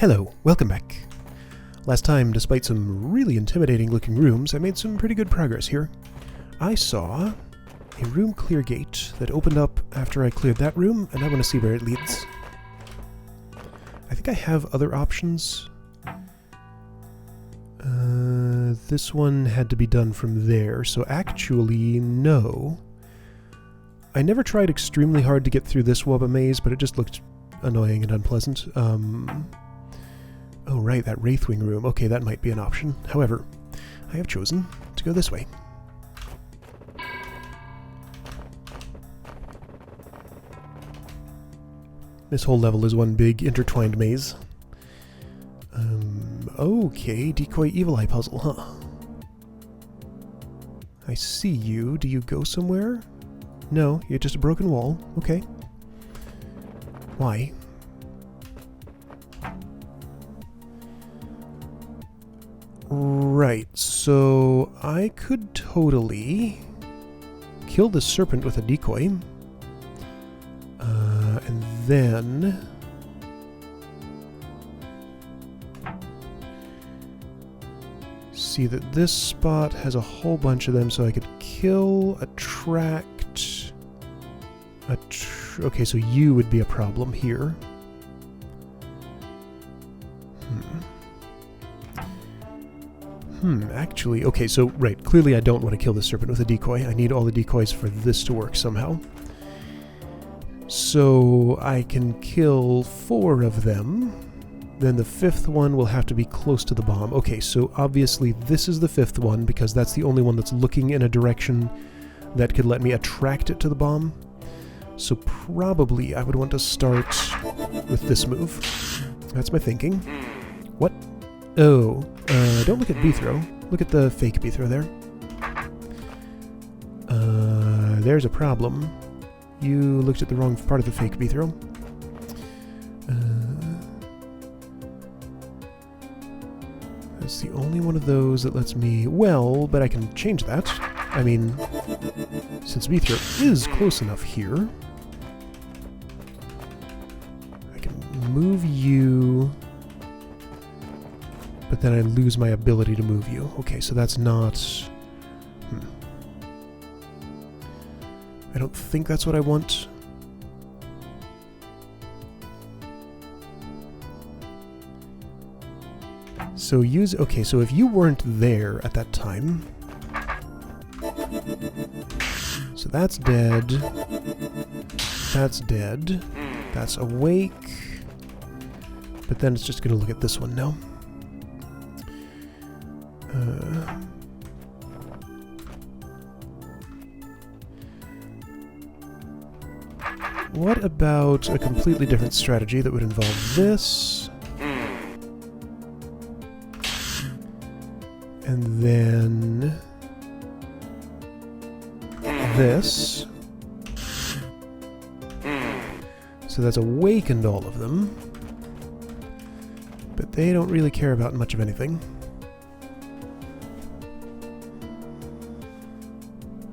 Hello, welcome back. Last time, despite some really intimidating looking rooms, I made some pretty good progress here. I saw a room clear gate that opened up after I cleared that room, and I want to see where it leads. I think I have other options. This one had to be done from there, so actually, no. I never tried extremely hard to get through this Wubba maze, but it just looked annoying and unpleasant. Oh right, that Wraithwing room. Okay, that might be an option. However, I have chosen to go this way. This whole level is one big intertwined maze. Okay, decoy evil eye puzzle, huh? I see you. Do you go somewhere? No, you're just a broken wall. Okay. Why? Right, so I could totally kill this serpent with a decoy. And then see that this spot has a whole bunch of them, so I could kill, attract... okay, so you would be a problem here. Actually, okay, so, right, clearly I don't want to kill this serpent with a decoy. I need all the decoys for this to work somehow. So, I can kill 4 of them. Then the 5th one will have to be close to the bomb. Okay, so obviously this is the 5th one, because that's the only one that's looking in a direction that could let me attract it to the bomb. So probably I would want to start with this move. That's my thinking. What? Oh, don't look at B-throw. Look at the fake B-throw there. There's a problem. You looked at the wrong part of the fake B-throw. That's the only one of those that lets me... Well, but I can change that. I mean, since B-throw is close enough here, I can move you... But then I lose my ability to move you. Okay, so that's not... I don't think that's what I want. So use... Okay, so if you weren't there at that time... So that's dead. That's dead. That's awake. But then it's just going to look at this one now. What about a completely different strategy that would involve this? And then... this. So that's awakened all of them. But they don't really care about much of anything.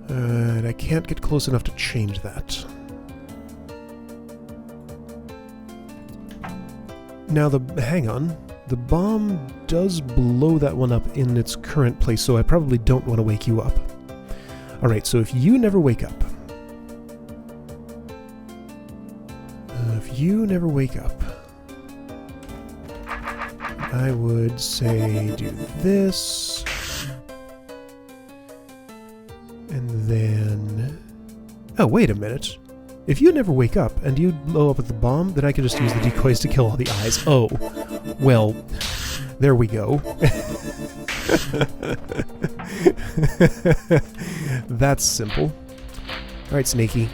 And I can't get close enough to change that. Now hang on, the bomb does blow that one up in its current place, so I probably don't want to wake you up. Alright, so if you never wake up... I would say do this... And then... Oh, wait a minute. If you never wake up and you blow up with the bomb, then I could just use the decoys to kill all the eyes. Oh, well, there we go. That's simple. Alright, Snaky.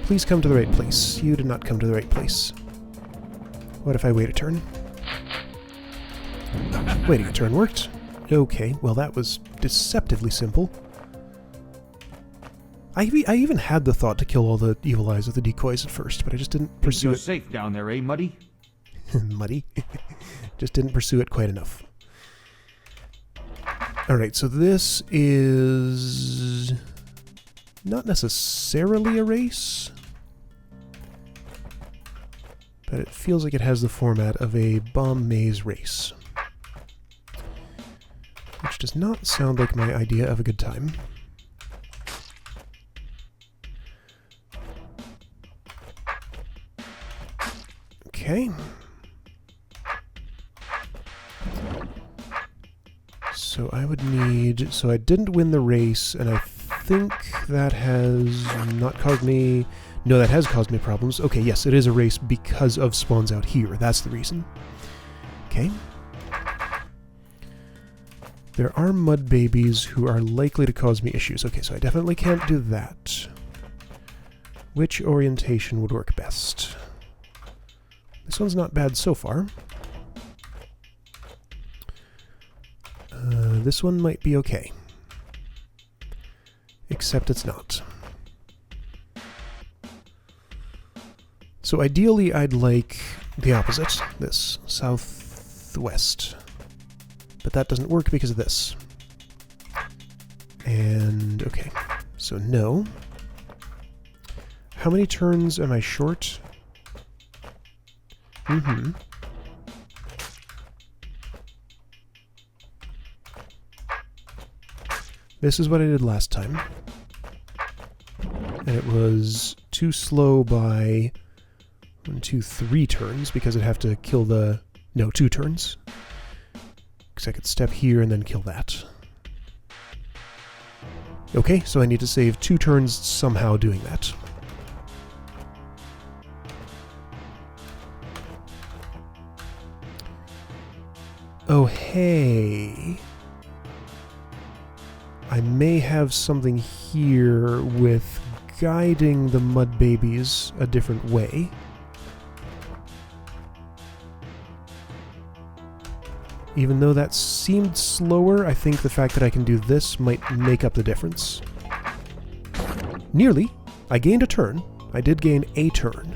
Please come to the right place. You did not come to the right place. What if I wait a turn? Waiting a turn worked. Okay, well that was deceptively simple. I even had the thought to kill all the evil eyes with the decoys at first, but I just didn't pursue it. You're safe down there, eh, Muddy? Muddy? Just didn't pursue it quite enough. Alright, so this is... not necessarily a race. but it feels like it has the format of a bomb maze race, which does not sound like my idea of a good time. Okay. So I would need... So I didn't win the race, and I think that has not caused me... No, that has caused me problems. Okay, yes, it is a race because of spawns out here. That's the reason. Okay. There are mud babies who are likely to cause me issues. Okay, so I definitely can't do that. Which orientation would work best? This one's not bad so far. This one might be okay. Except it's not. So ideally I'd like the opposite, this, southwest. But that doesn't work because of this. And, okay, so no. How many turns am I short? Mm-hmm. This is what I did last time. And it was too slow by 1, 2, 3 turns, because I'd have to kill the... No, 2 turns. Because I could step here and then kill that. Okay, so I need to save 2 turns somehow doing that. Oh, hey. I may have something here with guiding the mud babies a different way. Even though that seemed slower, I think the fact that I can do this might make up the difference. Nearly. I gained a turn. I did gain a turn.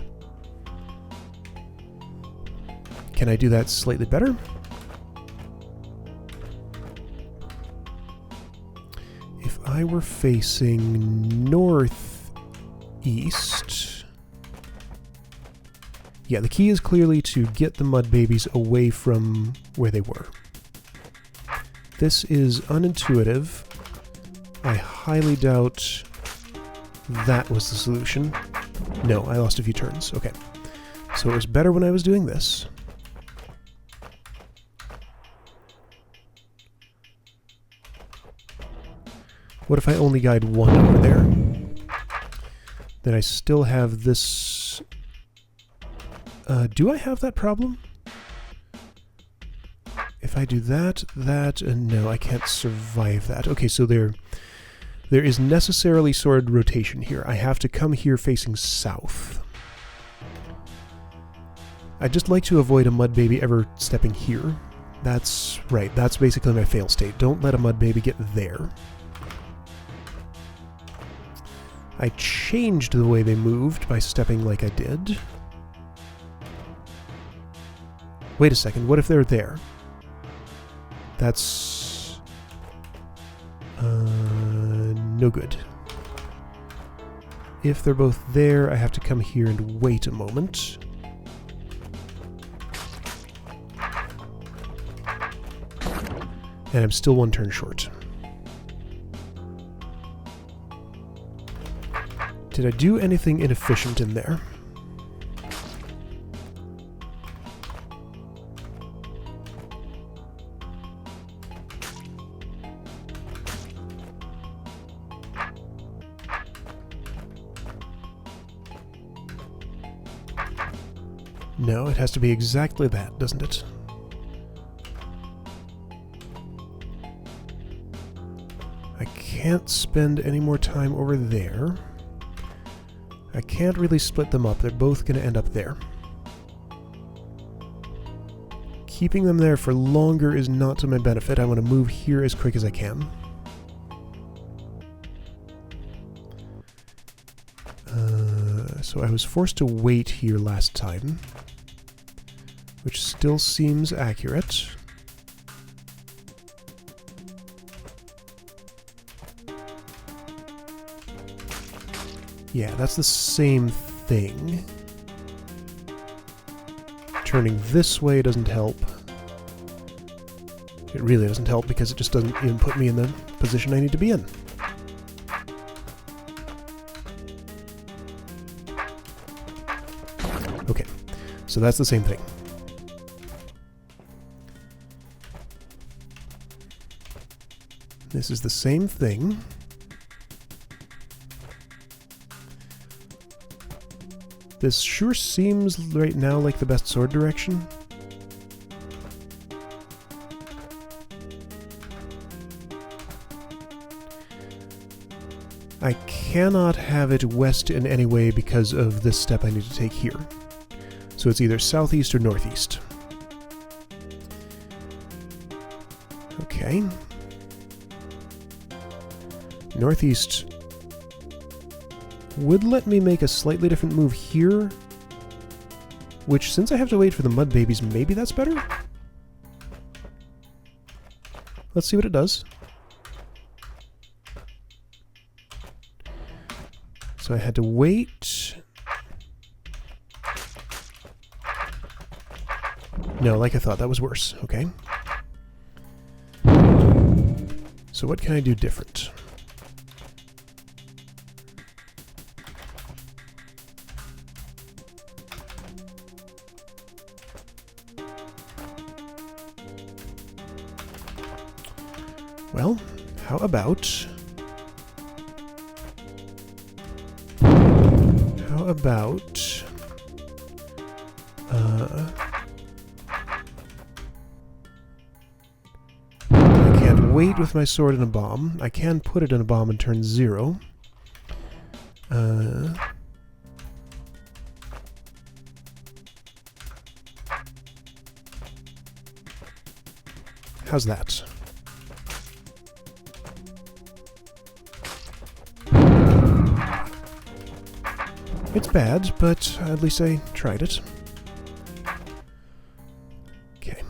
Can I do that slightly better? If I were facing northeast... Yeah, the key is clearly to get the mud babies away from where they were. This is unintuitive. I highly doubt that was the solution. No, I lost a few turns. Okay. So it was better when I was doing this. What if I only guide 1 over there? Then I still have this... do I have that problem? If I do that, no, I can't survive that. Okay, so there is necessarily sword rotation here. I have to come here facing south. I'd just like to avoid a mud baby ever stepping here. That's right, that's basically my fail state. Don't let a mud baby get there. I changed the way they moved by stepping like I did. Wait a second, what if they're there? That's... no good. If they're both there, I have to come here and wait a moment. And I'm still 1 turn short. Did I do anything inefficient in there? No, it has to be exactly that, doesn't it? I can't spend any more time over there. I can't really split them up. They're both going to end up there. Keeping them there for longer is not to my benefit. I want to move here as quick as I can. So I was forced to wait here last time, which still seems accurate. Yeah, that's the same thing. Turning this way doesn't help. It really doesn't help because it just doesn't even put me in the position I need to be in. Okay, so that's the same thing. This is the same thing. This sure seems right now like the best sword direction. I cannot have it west in any way because of this step I need to take here. So it's either southeast or northeast. Okay. Northeast would let me make a slightly different move here, which, since I have to wait for the mud babies, maybe that's better? Let's see what it does. So I had to wait. No, like I thought, that was worse. Okay. So what can I do different? Well, how about... I can't wait with my sword in a bomb. I can put it in a bomb and turn 0. How's that? It's bad, but at least I tried it. Okay.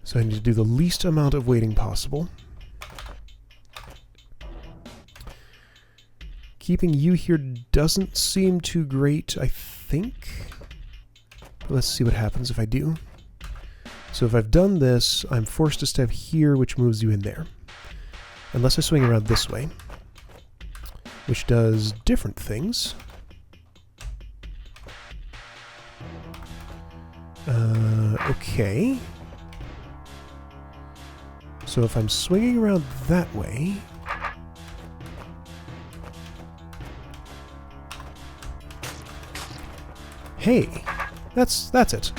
So I need to do the least amount of waiting possible. Keeping you here doesn't seem too great, I think. But let's see what happens if I do. So if I've done this, I'm forced to step here, which moves you in there. Unless I swing around this way, which does different things. Okay. So if I'm swinging around that way... Hey! That's it.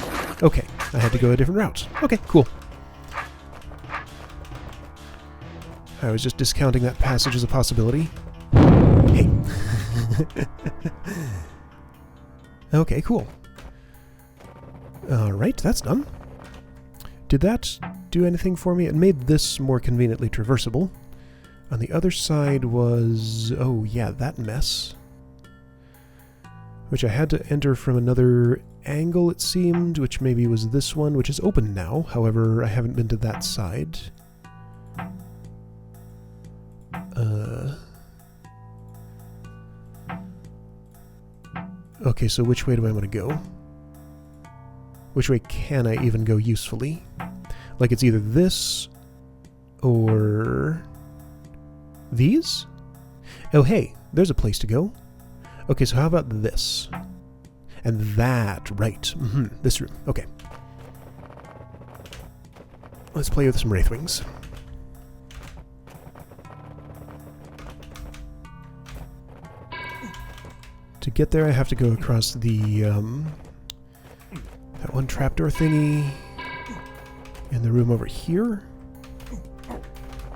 Okay, I had to go a different route. Okay, cool. I was just discounting that passage as a possibility. Hey! Okay, cool. Alright, that's done. Did that do anything for me? It made this more conveniently traversable. On the other side was... oh yeah, that mess. Which I had to enter from another angle, it seemed, which maybe was this one, which is open now. However, I haven't been to that side. Okay, so which way do I want to go? Which way can I even go usefully? Like, it's either this or these? Oh, hey, there's a place to go. Okay, so how about this? And that, right. This room. Okay. Let's play with some Wraithwings. To get there, I have to go across the, that one trapdoor thingy in the room over here,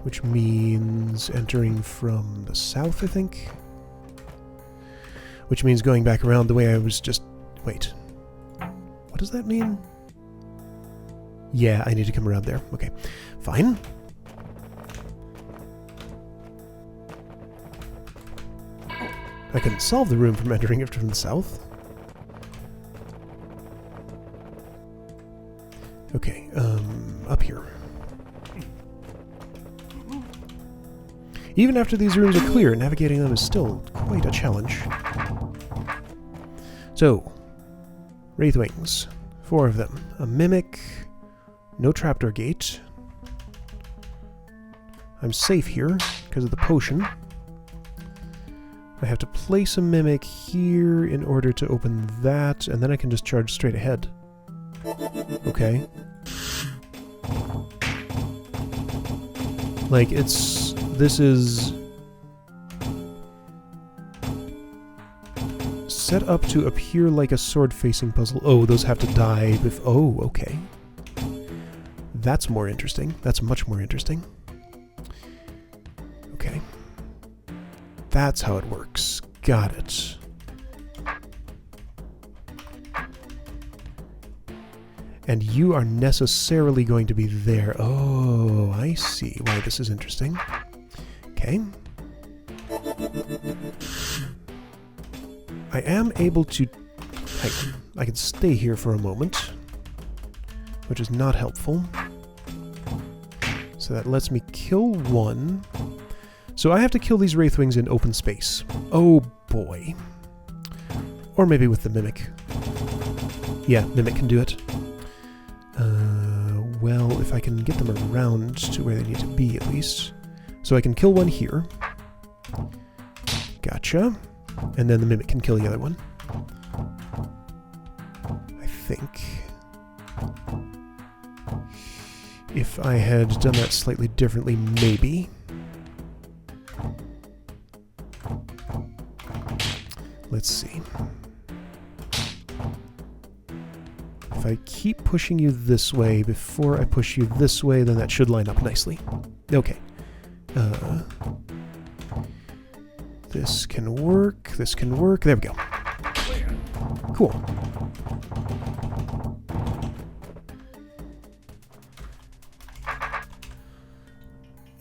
which means entering from the south, I think. Which means going back around the way I was just... wait. What does that mean? Yeah, I need to come around there. Okay, fine. I couldn't solve the room from entering it from the south. Okay, up here. Even after these rooms are clear, navigating them is still quite a challenge. So, Wraithwings. 4 of them. A mimic. No trapdoor gate. I'm safe here because of the potion. I have to place a mimic here in order to open that, and then I can just charge straight ahead. Okay. Like, this is set up to appear like a sword-facing puzzle. Oh, those have to die oh, okay. That's more interesting. That's much more interesting. Okay. That's how it works. Got it. And you are necessarily going to be there. Oh, I see why this is interesting. Okay. I am able to... I can stay here for a moment, which is not helpful. So that lets me kill one. So I have to kill these Wraithwings in open space. Oh boy. Or maybe with the Mimic. Yeah, Mimic can do it. Well, if I can get them around to where they need to be, at least. So I can kill one here. Gotcha. And then the Mimic can kill the other one. I think. If I had done that slightly differently, maybe. Let's see. If I keep pushing you this way before I push you this way, then that should line up nicely. Okay. This can work. This can work. There we go. Cool.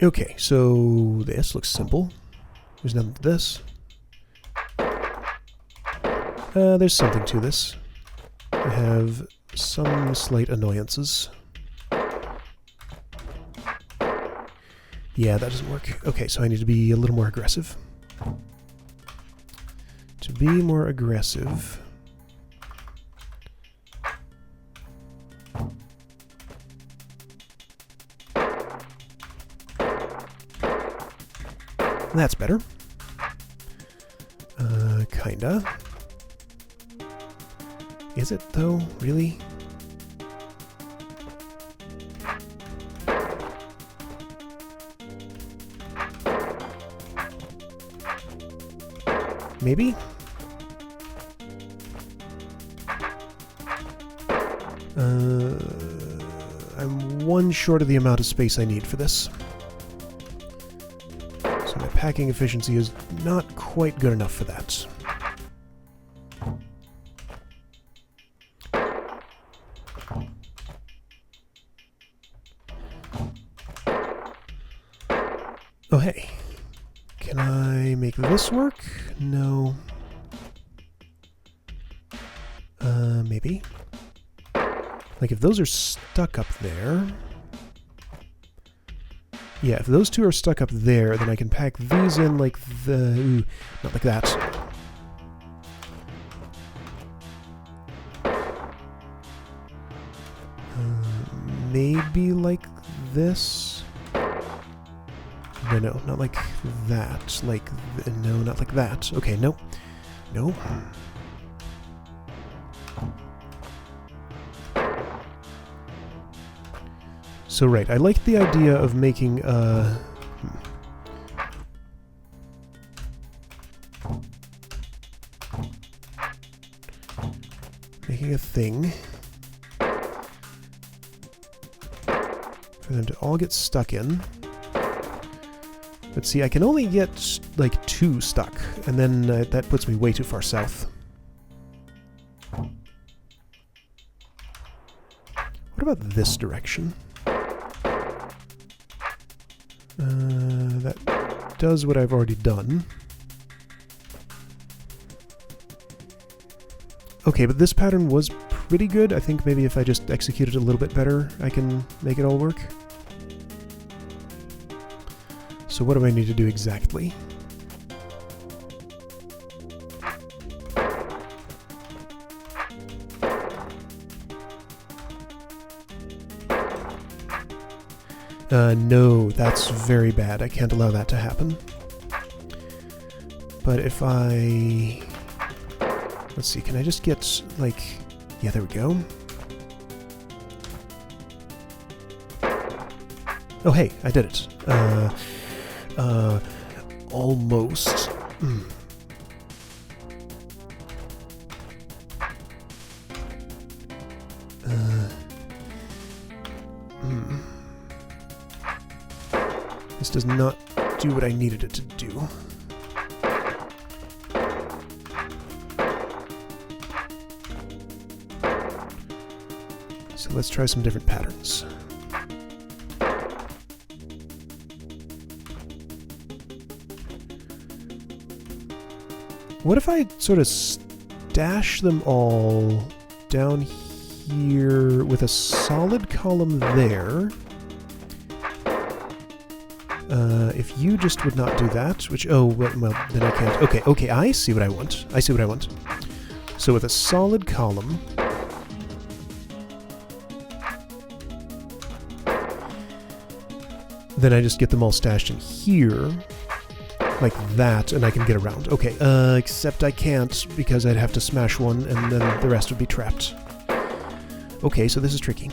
Okay, so this looks simple. There's nothing to this. There's something to this. I have some slight annoyances. Yeah, that doesn't work. Okay, so I need to be a little more aggressive. To be more aggressive... That's better. Kinda. Is it, though? Really? Maybe? I'm one short of the amount of space I need for this. So my packing efficiency is not quite good enough for that. Oh, hey. Can I make this work? No. Maybe. Like, if those are stuck up there... Yeah, if those two are stuck up there, then I can pack these in like the... Ooh, not like that. Maybe like this? No, not like that. Like, no, not like that. Okay, no. No. So, right, I like the idea of making, making a thing for them to all get stuck in. But see, I can only get, like, 2 stuck, and then that puts me way too far south. What about this direction? That does what I've already done. Okay, but this pattern was pretty good. I think maybe if I just execute it a little bit better, I can make it all work. So what do I need to do exactly? No, that's very bad. I can't allow that to happen. But if I... Let's see, can I just get, like... Yeah, there we go. Oh, hey, I did it. Almost. This does not do what I needed it to do. So let's try some different patterns. What if I sort of stash them all down here with a solid column there? If you just would not do that, which, oh, well, then I can't. Okay, okay, I see what I want. I see what I want. So with a solid column, then I just get them all stashed in here, like that, and I can get around. Okay, except I can't, because I'd have to smash one, and then the rest would be trapped. Okay, so this is tricky.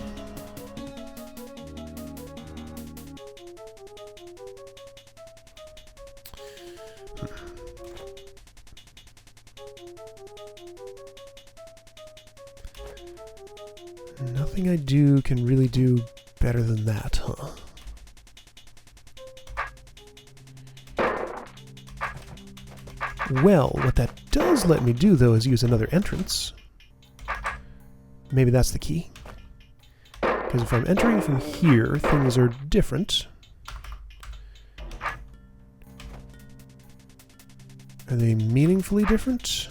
Nothing I do can really do better than that, huh? Well, what that does let me do, though, is use another entrance. Maybe that's the key. Because if I'm entering from here, things are different. Are they meaningfully different?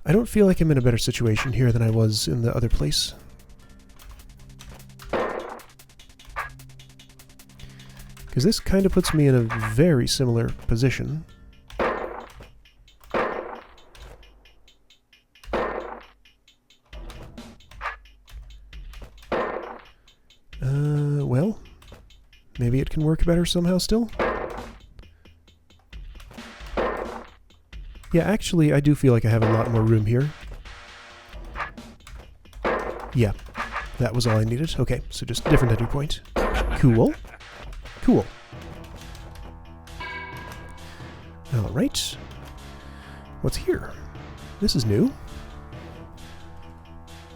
I don't feel like I'm in a better situation here than I was in the other place. Because this kind of puts me in a very similar position. Well, maybe it can work better somehow still? Yeah, actually, I do feel like I have a lot more room here. Yeah, that was all I needed. Okay, so just different entry point. Cool. Cool. Alright. What's here? This is new.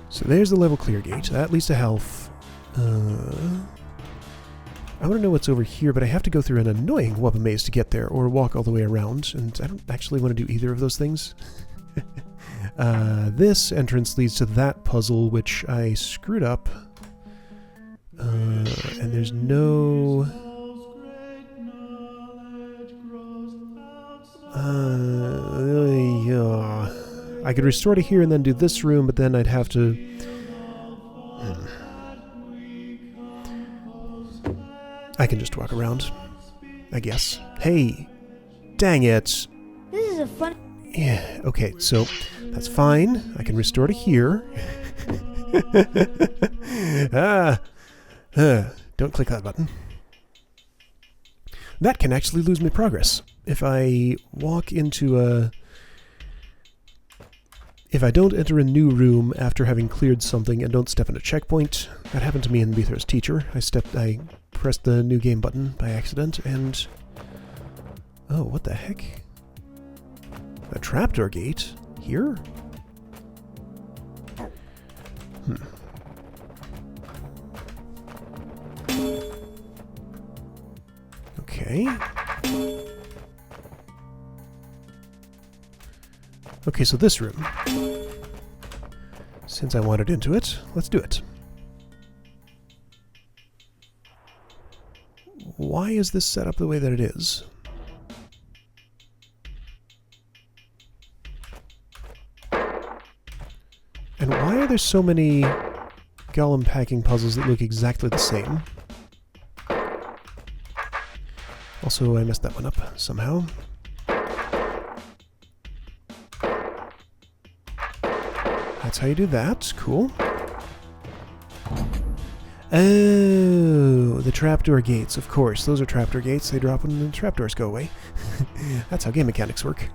So there's the level clear gate. That leads to Halph. I want to know what's over here, but I have to go through an annoying wubba maze to get there, or walk all the way around, and I don't actually want to do either of those things. This entrance leads to that puzzle, which I screwed up. And there's no... I could restore to here and then do this room, but then I'd have to... I can just walk around, I guess. Hey! Dang it! This is a fun... Yeah, okay, so that's fine. I can restore to here. Don't click that button. That can actually lose me progress. If I walk into a... If I don't enter a new room after having cleared something and don't step in a checkpoint, that happened to me in Beather's Teacher. I pressed the new game button by accident and... Oh, what the heck? A trapdoor gate? Here? Okay. Okay, so this room. Since I wandered into it, let's do it. Why is this set up the way that it is? And why are there so many golem packing puzzles that look exactly the same? Also, I messed that one up somehow. That's how you do that. Cool. Oh, the trapdoor gates, of course. Those are trapdoor gates. They drop when the trapdoors go away. That's how game mechanics work.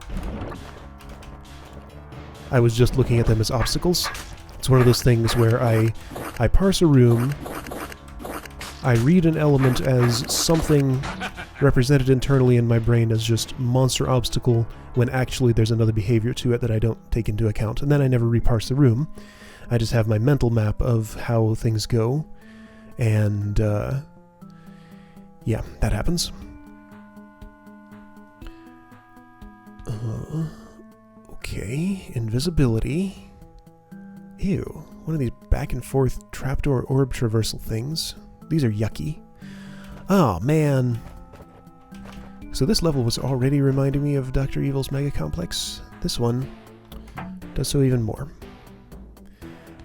I was just looking at them as obstacles. It's one of those things where I parse a room, I read an element as something represented internally in my brain as just monster obstacle, when actually there's another behavior to it that I don't take into account. And then I never reparse the room. I just have my mental map of how things go. And, yeah, that happens. Okay, invisibility. Ew, one of these back and forth trapdoor orb traversal things. These are yucky. Oh, man. So this level was already reminding me of Dr. Evil's Mega Complex. This one does so even more.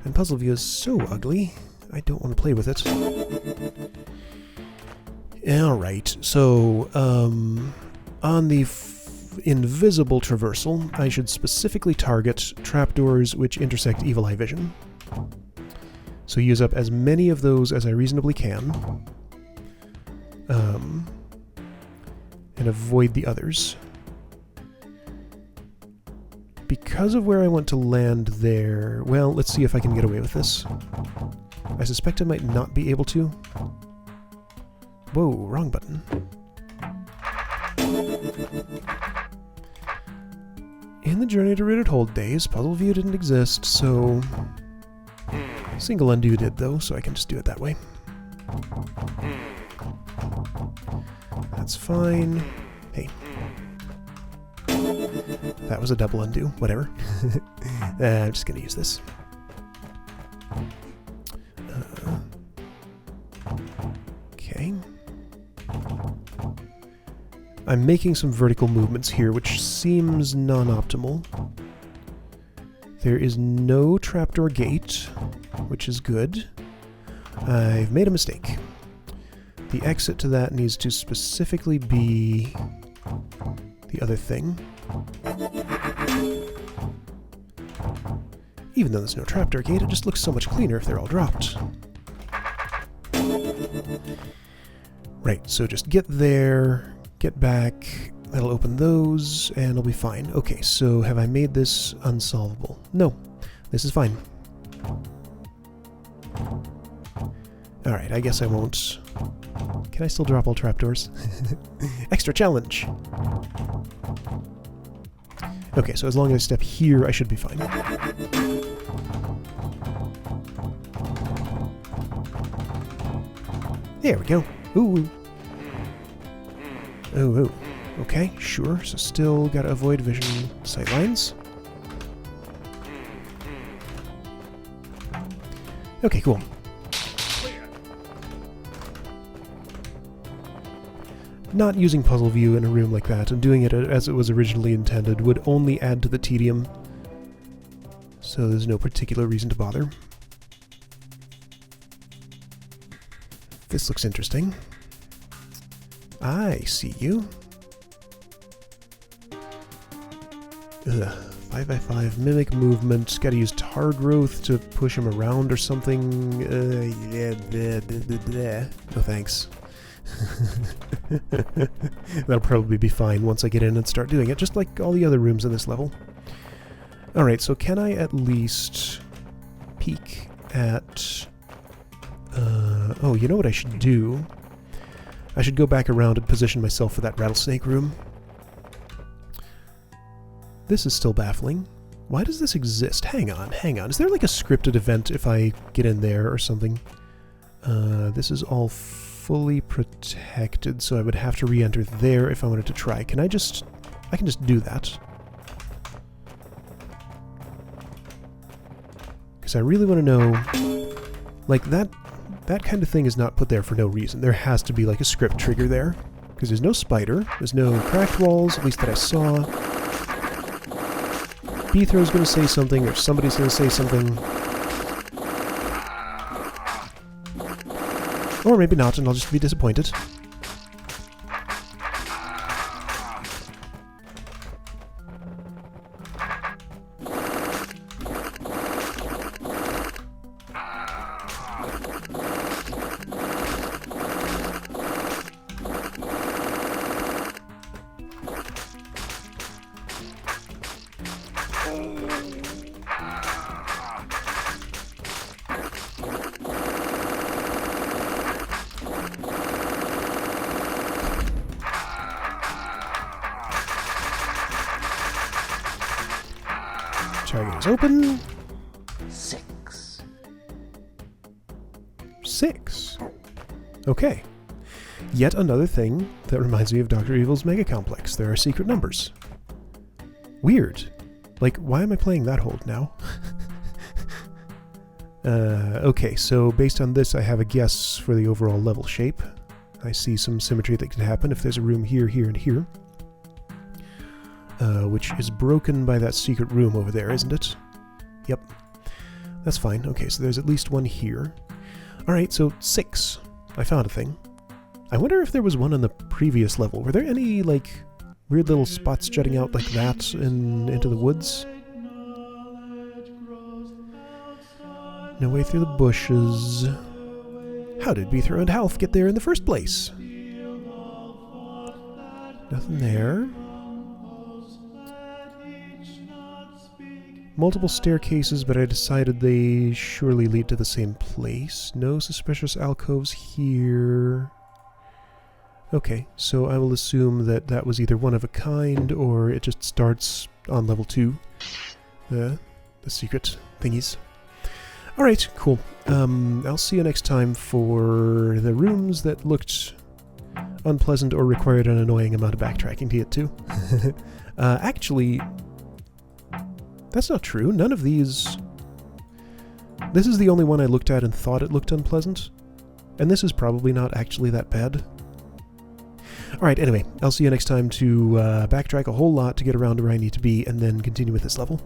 And Puzzle View is so ugly, I don't want to play with it. Alright, so, on the invisible traversal, I should specifically target trapdoors which intersect Evil Eye Vision. So use up as many of those as I reasonably can. And avoid the others. Because of where I want to land there... Well, let's see if I can get away with this. I suspect I might not be able to. Whoa, wrong button. In the Journey to Rooted Hold days, Puzzle View didn't exist, so... Single undo did, though, so I can just do it that way. That's fine. Hey. That was a double undo. Whatever. I'm just going to use this. Okay. I'm making some vertical movements here, which seems non-optimal. There is no trapdoor gate, which is good. I've made a mistake. The exit to that needs to specifically be the other thing. Even though there's no trapdoor gate, it just looks so much cleaner if they're all dropped. Right, so just get there, get back, that'll open those, and it'll be fine. Okay, so have I made this unsolvable? No, this is fine. Alright, I guess I won't... Can I still drop all trapdoors? Extra challenge! Okay, so as long as I step here, I should be fine. There we go. Ooh. Ooh. Okay, sure. So still gotta avoid vision sightlines. Okay, cool. Not using Puzzle View in a room like that and doing it as it was originally intended would only add to the tedium. So there's no particular reason to bother. This looks interesting. I see you. Ugh. 5x5 mimic movement. Gotta use tar growth to push him around or something. No thanks. That'll probably be fine once I get in and start doing it, just like all the other rooms in this level. Alright, so can I at least peek at... oh, you know what I should do? I should go back around and position myself for that rattlesnake room. This is still baffling. Why does this exist? Hang on. Is there like a scripted event if I get in there or something? This is all fully protected, so I would have to re-enter there if I wanted to try. Can I just... I can just do that. Because I really want to know... Like, that kind of thing is not put there for no reason. There has to be, like, a script trigger there. Because there's no spider, there's no cracked walls, at least that I saw. Beathrow's going to say something, or somebody's going to say something. Or maybe not, and I'll just be disappointed. Target is open. 6. 6. Okay. Yet another thing that reminds me of Dr. Evil's Mega Complex. There are secret numbers. Weird. Like, why am I playing that hold now? Okay, so based on this, I have a guess for the overall level shape. I see some symmetry that could happen if there's a room here, here, and here. Which is broken by that secret room over there, isn't it? Yep. That's fine. Okay, so there's at least one here. Alright, so 6. I found a thing. I wonder if there was one on the previous level. Were there any, like, weird little spots jutting out like that into the woods? No way through the bushes. How did Beether and Halph get there in the first place? Nothing there. Multiple staircases, but I decided they surely lead to the same place. No suspicious alcoves here. Okay, so I will assume that that was either one of a kind, or it just starts on level 2. The secret thingies. Alright, cool. I'll see you next time for the rooms that looked unpleasant or required an annoying amount of backtracking to get to. Actually, that's not true. None of these... This is the only one I looked at and thought it looked unpleasant. And this is probably not actually that bad. Alright, anyway, I'll see you next time to backtrack a whole lot to get around to where I need to be, and then continue with this level.